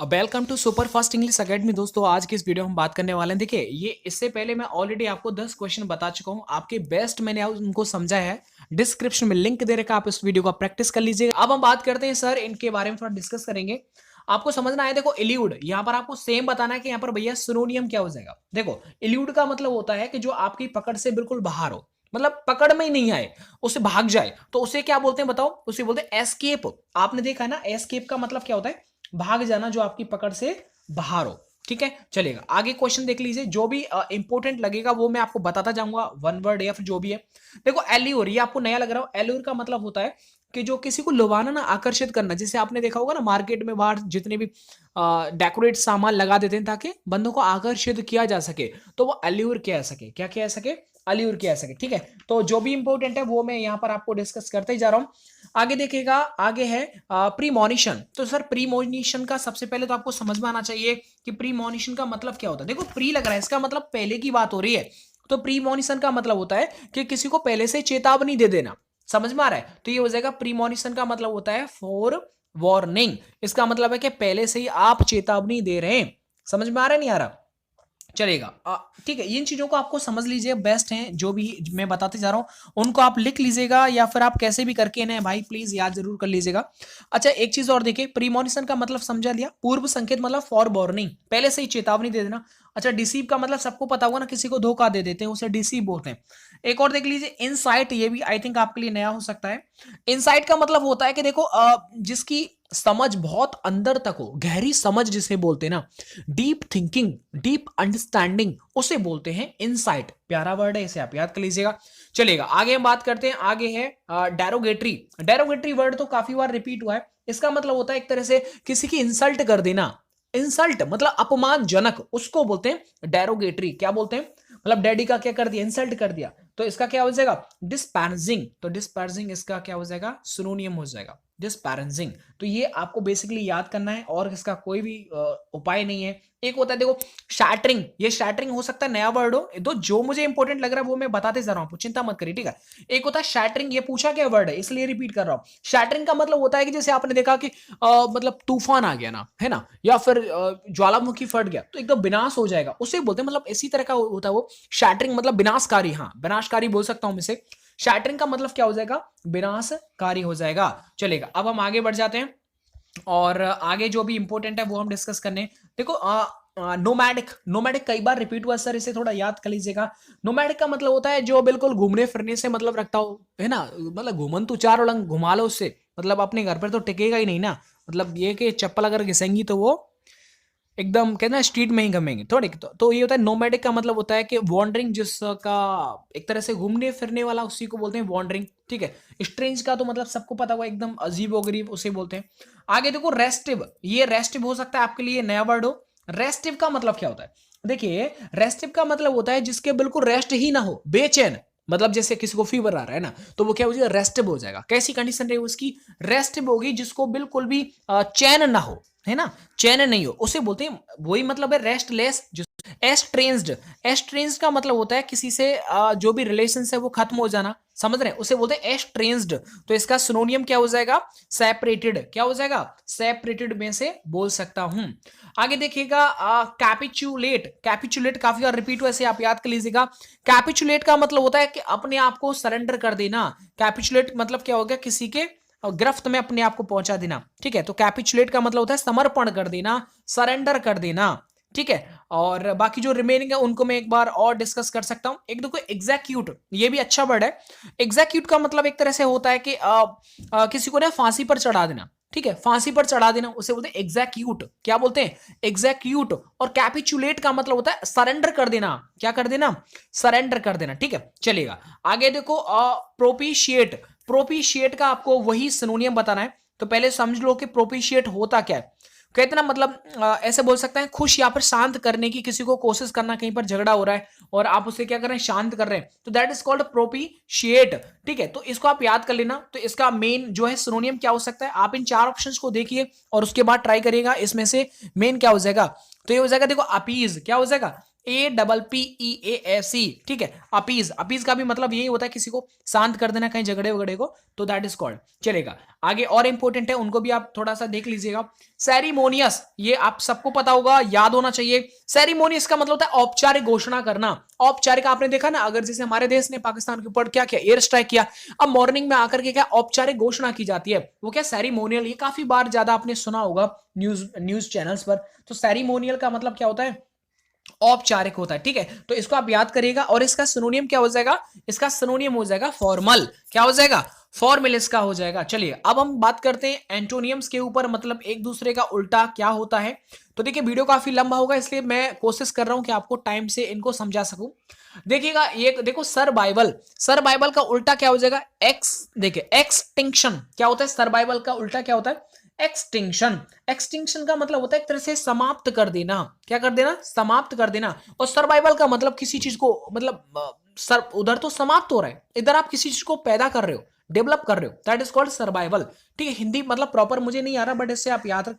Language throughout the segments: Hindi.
Welcome to super fast English academy. दोस्तों आज की इस वीडियो में हम बात करने वाले हैं। देखिए ये इससे पहले मैं ऑलरेडी आपको 10 क्वेश्चन बता चुका हूं, आपके बेस्ट मैंने उनको समझा है। डिस्क्रिप्शन में लिंक दे रखा, आप इस वीडियो का प्रैक्टिस कर लीजिएगा। अब हम बात करते हैं सर, इनके बारे में थोड़ा डिस्कस करेंगे। आपको समझना है, देखो इल्यूड यहाँ पर आपको सेम बताना है कि यहाँ पर भैया सिनोनियम क्या हो जाएगा। देखो इल्यूड का मतलब होता है कि जो आपकी पकड़ से बिल्कुल बाहर हो, मतलब पकड़ में ही नहीं आए, उसे भाग जाए, तो उसे क्या बोलते हैं बताओ? उसे बोलते हैं एस्केप। आपने देखा है ना, एस्केप का मतलब क्या होता है? भाग जाना, जो आपकी पकड़ से बाहर हो। ठीक है, चलेगा। आगे क्वेश्चन देख लीजिए, जो भी इंपॉर्टेंट लगेगा वो मैं आपको बताता जाऊंगा, वन वर्ड या फिर जो भी है। देखो एल्यूर, ये आपको नया लग रहा हो। एल्यूर का मतलब होता है कि जो किसी को लुभाना ना, आकर्षित करना। जैसे आपने देखा होगा ना, मार्केट में बाहर जितने भी डेकोरेट सामान लगा देते हैं ताकि बंदों को आकर्षित किया जा सके, तो वो एल्यूर किया जा सके। क्या किया जा सके? एल्यूर किया जा सके। ठीक है, तो जो भी इंपॉर्टेंट है वो मैं यहाँ पर आपको डिस्कस करते ही जा रहा हूँ। आगे देखिएगा, आगे है प्रीमोनिशन। तो सर प्रीमोनिशन का सबसे पहले तो आपको समझ में आना चाहिए कि प्रीमोनिशन का मतलब क्या होता है। देखो प्री लग रहा है, इसका मतलब पहले की बात हो रही है। तो प्रीमोनिशन का मतलब होता है कि किसी को पहले से चेतावनी दे देना। समझ में आ रहा है? तो ये हो जाएगा, प्रीमोनिशन का मतलब होता है फॉर वार्निंग। इसका मतलब है कि पहले से ही आप चेतावनी दे रहे हैं। समझ में आ रहा है, नहीं आ रहा? चलेगा। ठीक है, इन चीजों को आपको समझ लीजिए, बेस्ट हैं जो भी मैं बताते जा रहा हूं उनको आप लिख लीजिएगा, या फिर आप कैसे भी करके इन्हें भाई प्लीज याद जरूर कर लीजिएगा। अच्छा एक चीज और देखिए, प्रीमोनिशन का मतलब समझा लिया। पूर्व संकेत मतलब फॉर वार्निंग, पहले से ही चेतावनी दे देना। अच्छा डिसीव का मतलब सबको पता होगा ना, किसी को धोखा दे देते हैं उसे डिसीव बोलते हैं। एक और देख लीजिए, इनसाइट, ये भी आई थिंक आपके लिए नया हो सकता है। इनसाइट का मतलब होता है कि देखो जिसकी समझ बहुत अंदर तक हो, गहरी समझ जिसे बोलते हैं ना, डीप थिंकिंग, डीप अंडरस्टैंडिंग, उसे बोलते हैं इनसाइट। प्यारा वर्ड है, इसे आप याद कर लीजिएगा। चलेगा, आगे हम बात करते हैं। आगे है डेरोगेटरी। डेरोगेटरी वर्ड तो काफी बार रिपीट हुआ है। इसका मतलब होता है एक तरह से किसी की इंसल्ट कर देना। इंसल्ट मतलब अपमानजनक, उसको बोलते हैं डेरोगेटरी। क्या बोलते हैं? मतलब डैडी का क्या कर दिया? इंसल्ट कर दिया, तो इसका क्या हो जाएगा? डिस्पैरेजिंग। तो डिस्पैरेजिंग इसका क्या हो जाएगा? सिनोनियम हो जाएगा, डिस्पैरेजिंग। तो ये आपको बेसिकली याद करना है, और इसका कोई भी उपाय नहीं है। एक होता है देखो शैटरिंग, ये शैटरिंग हो सकता है नया वर्ड हो, तो जो मुझे इंपॉर्टेंट लग रहा है वो मैं बताते जा रहा हूं, चिंता मत करिए। ठीक है, एक होता है शैटरिंग, ये पूछा क्या वर्ड है इसलिए रिपीट कर रहा हूं। शैटरिंग का मतलब होता है कि जैसे आपने देखा कि मतलब तूफान आ गया ना, है ना, या फिर ज्वालामुखी फट गया तो एकदम विनाश हो जाएगा, उसे बोलते हैं। मतलब इसी तरह का होता है वो शैटरिंग, मतलब विनाशकारी। हाँ विनाशकारी बोल सकता हूं मैं इसे। शैटरिंग का मतलब क्या हो जाएगा? विनाशकारी हो जाएगा। चलेगा, अब हम आगे बढ़ जाते हैं, और आगे जो भी इंपॉर्टेंट है वो हम डिस्कस करने। देखो नोमैडिक, नोमैडिक कई बार रिपीट हुआ सर, इसे थोड़ा याद कर लीजिएगा। नोमैडिक का मतलब होता है जो बिल्कुल घूमने फिरने से मतलब रखता हो, है ना, मतलब घूमन तू चार उलंग घुमा लो उससे, मतलब अपने घर पर तो टिकेगा ही नहीं ना। मतलब ये कि चप्पल अगर घिसेंगी तो वो एकदम कहते हैं स्ट्रीट में ही घमेंगे थोड़े। तो ये होता है नोमैडिक का मतलब होता है कि वॉन्डरिंग, जिसका एक तरह से घूमने फिरने वाला, उसी को बोलते हैं वॉन्डरिंग। ठीक है, स्ट्रेंज का तो मतलब सबको पता हुआ एकदम अजीब वगरीब, उसे बोलते हैं। आगे देखो रेस्टिव, ये रेस्टिव हो सकता है आपके लिए नया वर्ड हो। रेस्टिव का मतलब क्या होता है? देखिए रेस्टिव का मतलब होता है जिसके बिल्कुल रेस्ट ही ना हो, बेचैन। मतलब जैसे किसी को फीवर आ रहा है ना, तो वो क्या हो जाएगा? रेस्टिव हो जाएगा। कैसी कंडीशन रहेगी उसकी? रेस्टिव होगी, जिसको बिल्कुल भी चैन ना हो, है ना, चैन नहीं हो, उसे बोलते हैं। वही मतलब है रेस्टलेस। एस्ट्रेंज्ड, एस्ट्रेंज्ड का मतलब होता है किसी से जो भी रिलेशन है वो खत्म हो जाना। समझ रहे हैं? उसे बोलते हैं एस्ट्रेंज्ड। तो इसका सिनोनियम क्या हो जाएगा? सेपरेटेड। क्या हो जाएगा? सेपरेटेड में से बोल सकता हूं। आगे देखिएगा कैपिचुलेट। कैपिचुलेट काफी बार रिपीट हुआ, ऐसे आप याद कर लीजिएगा। कैपिचुलेट का मतलब होता है कि अपने आप को सरेंडर कर देना। कैपिचुलेट मतलब क्या हो गया? किसी के गिरफ्त में अपने आप को पहुंचा देना। ठीक है, तो कैपिचुलेट का मतलब होता है समर्पण कर देना, सरेंडर कर देना। ठीक है, और बाकी जो रिमेनिंग है उनको मैं एक बार और डिस्कस कर सकता हूं। एक देखो एग्जीक्यूट, ये भी अच्छा वर्ड है। एग्जीक्यूट का मतलब एक तरह से होता है कि किसी को ना फांसी पर चढ़ा देना। ठीक है, फांसी पर चढ़ा देना, उसे बोलते हैं एग्जीक्यूट। क्या बोलते हैं? एग्जीक्यूट। और कैपिचुलेट का मतलब होता है सरेंडर कर देना। क्या कर देना? सरेंडर कर देना। ठीक है, चलेगा। आगे देखो प्रोपिशिएट। प्रोपिशिएट का आपको वही सिनोनियम बताना है, तो पहले समझ लो कि प्रोपिशिएट होता क्या है। कहते ना, मतलब ऐसे बोल सकते हैं खुश या फिर शांत करने की, किसी को कोशिश करना, कहीं पर झगड़ा हो रहा है और आप उसे क्या कर रहे हैं? शांत कर रहे हैं, तो दैट इज कॉल्ड प्रोपिशिएट। ठीक है, तो इसको आप याद कर लेना। तो इसका मेन जो है सिनोनियम क्या हो सकता है, आप इन चार ऑप्शंस को देखिए और उसके बाद ट्राई करिएगा इसमें से मेन क्या हो जाएगा। तो ये हो जाएगा देखो अपीज। क्या हो जाएगा? APPEASE, ठीक है। अपीज, अपीज का भी मतलब यही होता है किसी को शांत कर देना कहीं झगड़े वगड़े को, तो दैट इज कॉल्ड। चलेगा आगे, और इंपॉर्टेंट है उनको भी आप थोड़ा सा देख लीजिएगा। सेरिमोनियस, ये आप सबको पता होगा, याद होना चाहिए। सेरिमोनियस का मतलब होता है औपचारिक घोषणा करना। औपचारिक आपने देखा ना, अगर जैसे हमारे देश ने पाकिस्तान के ऊपर क्या किया, एयर स्ट्राइक किया, अब मॉर्निंग में आकर के क्या औपचारिक घोषणा की जाती है, वो क्या सेरिमोनियल। ये काफी बार ज्यादा आपने सुना होगा न्यूज चैनल्स पर। तो सेरिमोनियल का मतलब क्या होता है, औपचारिक होता है, ठीक है। तो इसको आप याद करिएगा। और इसका सिनोनियम क्या हो जाएगा, इसका सिनोनियम हो जाएगा फॉर्मल। क्या हो जाएगा, फॉर्मल इसका हो जाएगा। चलिए अब हम बात करते हैं एंटोनियम्स के ऊपर, मतलब एक दूसरे का उल्टा क्या होता है। तो देखिए वीडियो काफी लंबा होगा, इसलिए मैं कोशिश कर रहा हूं कि आपको टाइम से इनको समझा सकूं। देखिएगा ये देखो, सर्वाइवल, सर्वाइवल का उल्टा क्या हो जाएगा, देखिए एक्सटिंक्शन। क्या होता है सर्वाइवल का उल्टा, क्या होता है एक्सटिंक्शन। एक्सटिंक्शन का मतलब होता है एक तरह से समाप्त कर देना। क्या कर देना, समाप्त कर देना। और सर्वाइवल का मतलब किसी चीज को, मतलब सर उधर तो समाप्त हो रहा है, इधर आप किसी चीज को पैदा कर रहे हो, डेवलप कर रहे हो, दैट इज कॉल्ड सर्वाइवल। ठीक है, हिंदी मतलब प्रॉपर मुझे नहीं आ रहा, बट इससे आप याद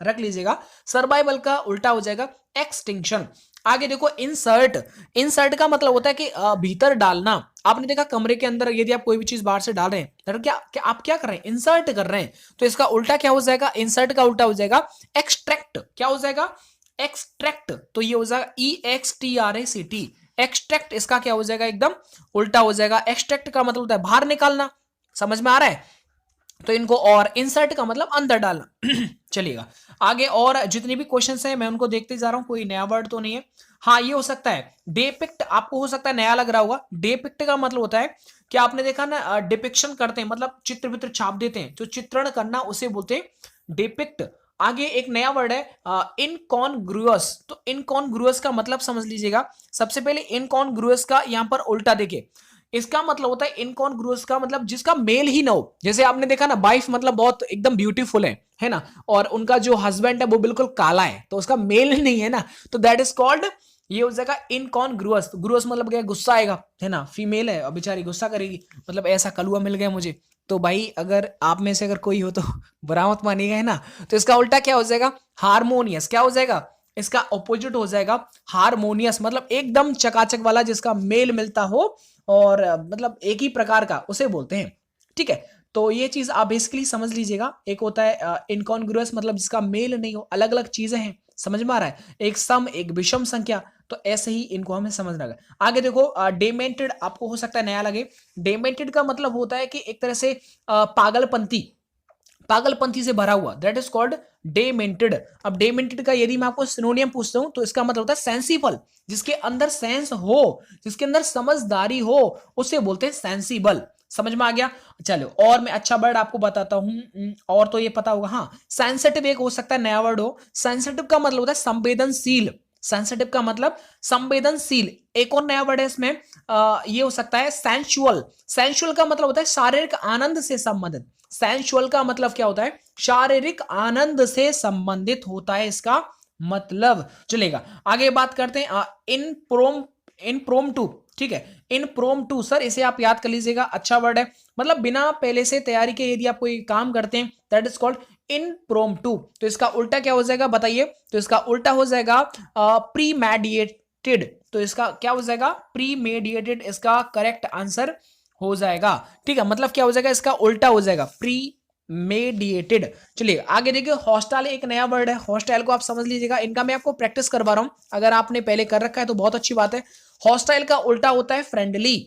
रख लीजिएगा। सर्वाइवल का उल्टा हो जाएगा एक्सटिंक्शन। आगे देखो इंसर्ट, इंसर्ट का मतलब होता है कि भीतर डालना। आपने देखा कमरे के अंदर यदि आप कोई भी चीज बाहर से डाल रहे हैं, तो क्या आप क्या कर रहे हैं, इंसर्ट कर रहे हैं। तो इसका उल्टा क्या हो जाएगा, इंसर्ट का उल्टा हो जाएगा एक्सट्रैक्ट। क्या हो जाएगा, एक्सट्रैक्ट। तो ये हो जाएगा EXTRACT, एक्सट्रैक्ट। इसका क्या हो जाएगा, एकदम उल्टा हो जाएगा। एक्सट्रैक्ट का मतलब होता है बाहर निकालना, समझ में आ रहा है। तो इनको, और इंसर्ट का मतलब अंदर डालना। चलिएगा आगे, और जितने भी क्वेश्चंस हैं मैं उनको देखते जा रहा हूं, कोई नया वर्ड तो नहीं है। हाँ ये हो सकता है डेपिक्ट, आपको हो सकता है नया लग रहा होगा। डेपिक्ट का मतलब होता है कि आपने देखा ना, डिपिक्शन करते हैं मतलब चित्र वित्र छाप देते हैं, जो चित्रण करना उसे बोलते हैं डेपिक्ट। आगे एक नया वर्ड है इनकॉन्ग्रुअस। तो इनकॉन्ग्रुअस का मतलब समझ लीजिएगा। सबसे पहले इनकॉन्ग्रुअस का यहां पर उल्टा देखिए, इसका मतलब होता है इनकॉन्ग्रुअस का मतलब जिसका मेल ही ना हो। जैसे आपने देखा ना, वाइफ मतलब बहुत एकदम ब्यूटीफुल है ना, और उनका जो हस्बैंड है वो बिल्कुल काला है, तो उसका मेल नहीं है ना, तो दैट इज कॉल्ड, ये हो जाएगा इनकॉन्ग्रुअस। ग्रुअस मतलब क्या, गुस्सा आएगा, है ना, फीमेल है और बेचारी गुस्सा करेगी, मतलब ऐसा कलुआ मिल गया मुझे। तो भाई अगर आप में से अगर कोई हो तो बुरा मत मानिएगा, है ना। तो इसका उल्टा क्या हो जाएगा, हारमोनियस। क्या हो जाएगा, इसका ऑपोजिट हो जाएगा हारमोनियस, मतलब एकदम चकाचक वाला, जिसका मेल मिलता हो और मतलब एक ही प्रकार का, उसे बोलते हैं। ठीक है, तो ये चीज आप बेसिकली समझ लीजिएगा। एक होता है इनकॉन्ग्रुअस, मतलब जिसका मेल नहीं हो, अलग अलग चीजें हैं, समझ में आ रहा है, एक सम एक विषम संख्या। तो ऐसे ही इनको हमें समझना है। आगे देखो डेमेंटेड, आपको हो सकता है नया लगे। डेमेंटेड का मतलब होता है कि एक तरह से पागलपंती, पागलपंथी से भरा हुआ, दैट इज कॉल्ड डेमेंटेड। अब डेमेंटेड का यदि मैं आपको सिनोनियम पूछता हूं, तो इसका मतलब होता है सेंसिबल, जिसके अंदर सेंस हो, जिसके अंदर समझदारी हो, उसे बोलते हैं सेंसिबल। समझ में आ गया। चलो और मैं अच्छा वर्ड आपको बताता हूं, और तो ये पता होगा, हाँ सेंसिटिव एक हो सकता है नया वर्ड हो। सेंसिटिव का मतलब होता है संवेदनशील, सेंसिटिव का मतलब संवेदनशील। एक और नया वर्ड है इसमें, ये हो सकता है सेंसुअल। सेंसुअल का मतलब होता है शारीरिक आनंद से संबंधित। सेंसुअल का मतलब क्या होता है, शारीरिक आनंद से संबंधित होता है इसका मतलब। चलेगा आगे बात करते हैं इनप्रोम्प्टू। ठीक है, इनप्रोम्प्टू सर, इसे आप याद कर लीजिएगा, अच्छा वर्ड है, मतलब बिना पहले से तैयारी के यदि आप कोई काम करते हैं, दैट इज कॉल्ड इनप्रोम्प्टू। तो इसका उल्टा क्या हो जाएगा बताइए, तो इसका उल्टा हो जाएगा प्रीमेडिएटेड। तो इसका क्या हो जाएगा, प्रीमेडिएटेड इसका करेक्ट आंसर हो जाएगा। ठीक है, मतलब क्या हो जाएगा, इसका उल्टा हो जाएगा प्रीमेडिएटेड। चलिए आगे देखिए, हॉस्टाइल एक नया वर्ड है। हॉस्टाइल को आप समझ लीजिएगा, इनका मैं आपको प्रैक्टिस करवा रहा हूं, अगर आपने पहले कर रखा है तो बहुत अच्छी बात है। हॉस्टाइल का उल्टा होता है फ्रेंडली।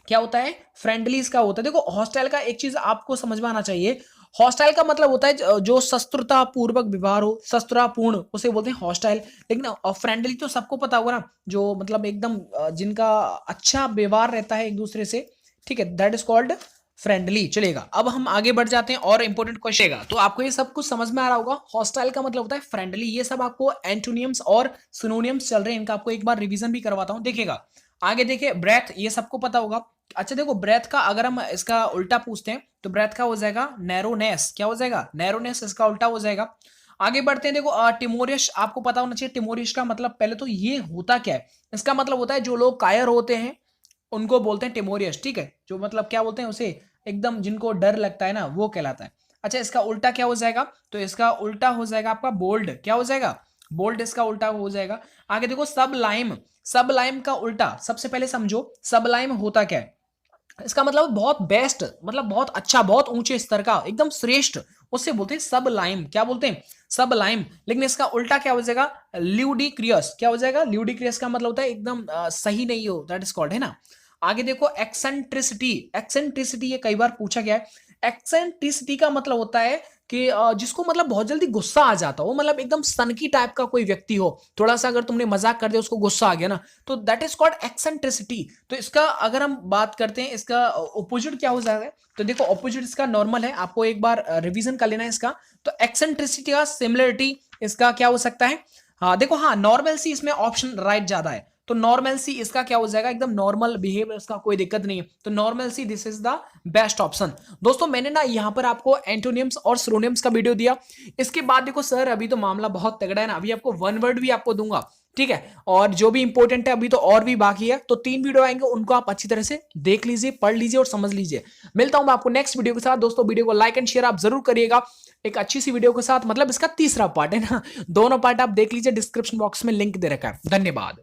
क्या होता है, फ्रेंडली इसका होता है। देखो हॉस्टाइल का एक चीज आपको समझ में आना चाहिए, हॉस्टाइल का मतलब होता है जो शत्रुता पूर्वक व्यवहार हो, शत्रुतापूर्ण, उसे बोलते हैं हॉस्टाइल। लेकिन फ्रेंडली तो सबको पता होगा ना, जो मतलब एकदम जिनका अच्छा व्यवहार रहता है एक दूसरे से, ठीक है, दैट इज कॉल्ड फ्रेंडली। चलेगा अब हम आगे बढ़ जाते हैं और इंपॉर्टेंट क्वेश्चन। तो आपको ये सब कुछ समझ में आ रहा होगा, हॉस्टाइल का मतलब होता है फ्रेंडली। ये सब आपको एंटोनियम्स और सिनोनियम्स चल रहे हैं, इनका आपको एक बार रिवीजन भी करवाता हूं। देखिएगा आगे देखिए, ब्रेथ, ये सबको पता होगा। अच्छा देखो, ब्रेथ का अगर हम इसका उल्टा पूछते हैं, तो ब्रेथ का हो जाएगा नैरोनेस। क्या हो जाएगा, नैरोनेस, इसका उल्टा हो जाएगा। आगे बढ़ते हैं, देखो टिमोरियस आपको पता होना चाहिए। टिमोरियस का मतलब पहले तो ये होता क्या है, इसका मतलब होता है जो लोग कायर होते हैं उनको बोलते हैं टिमोरियस। ठीक है, जो मतलब क्या बोलते हैं उसे, एकदम जिनको डर लगता है ना, वो कहलाता है। अच्छा इसका उल्टा क्या हो जाएगा, तो इसका उल्टा हो जाएगा आपका बोल्ड। क्या हो जाएगा, बोल्ट इसका उल्टा हो जाएगा। आगे देखो सबलाइम, सबलाइम का उल्टा सबसे पहले समझो, सबलाइम होता क्या है। इसका मतलब बहुत बेस्ट, मतलब बहुत अच्छा, बहुत ऊंचे स्तर का, एकदम श्रेष्ठ, उससे बोलते हैं सबलाइम। क्या बोलते हैं? सबलाइम। लेकिन इसका उल्टा क्या हो जाएगा? ल्यूडिक्रियस। क्या हो जाएगा? ल्यूडिक्रियस का मतलब होता है एकदम सही नहीं हो, दैट इज कॉल्ड, है ना। आगे देखो एक्सेंट्रिसिटी, एक्सेंट्रिसिटी ये कई बार पूछा गया है। एक्सेंट्रिसिटी का मतलब होता है कि जिसको मतलब बहुत जल्दी गुस्सा आ जाता हो, मतलब एकदम सनकी टाइप का कोई व्यक्ति हो, थोड़ा सा अगर तुमने मजाक कर दिया उसको गुस्सा आ गया ना, तो दैट इज कॉल्ड एक्सेंट्रिसिटी। तो इसका अगर हम बात करते हैं, इसका ऑपोजिट क्या हो जाएगा, तो देखो ऑपोजिट इसका नॉर्मल है, आपको एक बार रिवीजन कर लेना है इसका। तो एक्सेंट्रिसिटी का सिमिलरिटी इसका क्या हो सकता है? हाँ देखो, हाँ नॉर्मल सी इसमें ऑप्शन राइट ज्यादा है, तो नॉर्मल सी इसका क्या हो जाएगा? एकदम नॉर्मल बिहेवियर, इसका कोई दिक्कत नहीं है, तो normal see this is the best option. दोस्तों मैंने ना यहां पर आपको एंटोनिम्स और सिनोनिम्स का वीडियो दिया। इसके बाद देखो सर अभी तो मामला बहुत तगड़ा है ना, अभी आपको वन वर्ड भी आपको दूंगा, ठीक है, और जो भी इंपॉर्टेंट है अभी तो और भी बाकी है, तो 3 वीडियो आएंगे, उनको आप अच्छी तरह से देख लीजिए, पढ़ लीजिए और समझ लीजिए। मिलता हूं मैं आपको नेक्स्ट वीडियो के साथ। दोस्तों वीडियो को लाइक एंड शेयर आप जरूर करिएगा एक अच्छी सी वीडियो के साथ, मतलब इसका तीसरा पार्ट है ना, दोनों पार्ट आप देख लीजिए, डिस्क्रिप्शन बॉक्स में लिंक दे रखा है। धन्यवाद।